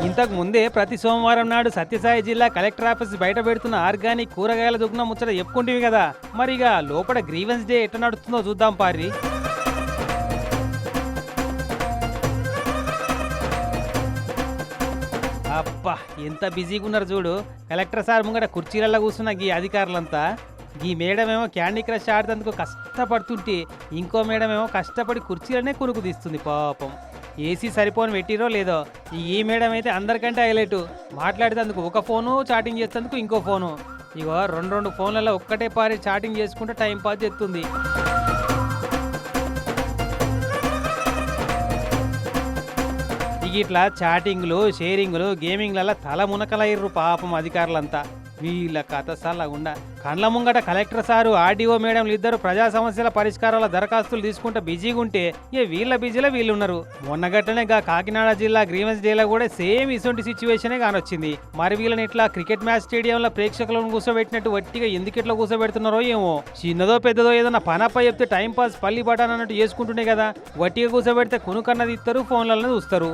ఇంతకు ముందే ప్రతి సోమవారం నాడు సత్యసాయి జిల్లా కలెక్టర్ ఆఫీస్ బయట పెడుతున్న ఆర్గానిక్ కూరగాయల దుగ్నం ముచ్చట చెప్పుకుంటేవి కదా. మరిగా లోపల గ్రీవెన్స్ డే ఎట్లా నడుస్తుందో చూద్దాం పారి. అబ్బా ఎంత బిజీగా ఉన్నారు చూడు. కలెక్టర్ సార్ ముంగట కుర్చీలలో కూర్చున్న గీ అధికారులంతా. ఈ మేడం ఏమో క్యాండీ క్రష్ ఆడేందుకు కష్టపడుతుంటే ఇంకో మేడం ఏమో కష్టపడి కుర్చీలనే కునుకు తీస్తుంది పాపం. ఏసీ సరిపోని పెట్టిరో లేదో ఈ మేడం అయితే అందరికంటే హైలైట్. మాట్లాడేందుకు ఒక ఫోను, చాటింగ్ చేసేందుకు ఇంకో ఫోను. ఇగో రెండు ఫోన్లలో ఒక్కటే పారి చాటింగ్ చేసుకుంటే టైం పాస్ చేస్తుంది. ఇక ఇట్లా చాటింగ్లు, షేరింగ్లు, గేమింగ్లలో తల మునకలయ్యారు పాపం అధికారులంతా. వీళ్ళ కథ సల్లగుండా కండ్ల ముంగట కలెక్టర్ సారు, ఆర్డీఓ మేడంలు ఇద్దరు ప్రజా సమస్యల పరిష్కారాల దరఖాస్తులు తీసుకుంటే బిజీగా ఉంటే వీళ్ళ బిజీలో వీళ్ళున్నారు. మొన్నగట్టనే కాకినాడ జిల్లా గ్రీవెన్స్ డేలో కూడా సేమ్ ఇటువంటి సిచ్యువేషనే కానొచ్చింది. మరి వీళ్ళని ఇట్లా క్రికెట్ మ్యాచ్ స్టేడియంలో ప్రేక్షకులను కూర్చోబెట్టినట్టు వట్టిగా ఎందుకు ఇట్లా కూర్చోబెడుతున్నారో ఏమో. చిన్నదో పెద్దదో ఏదన్నా పనప్ప చెప్తే టైం పాస్ పల్లి బటాన్ అన్నట్టు చేసుకుంటుండే కదా. వట్టిగా కూర్చోబెడితే కునుకన్నది ఇస్తారు, ఫోన్లలో చూస్తారు.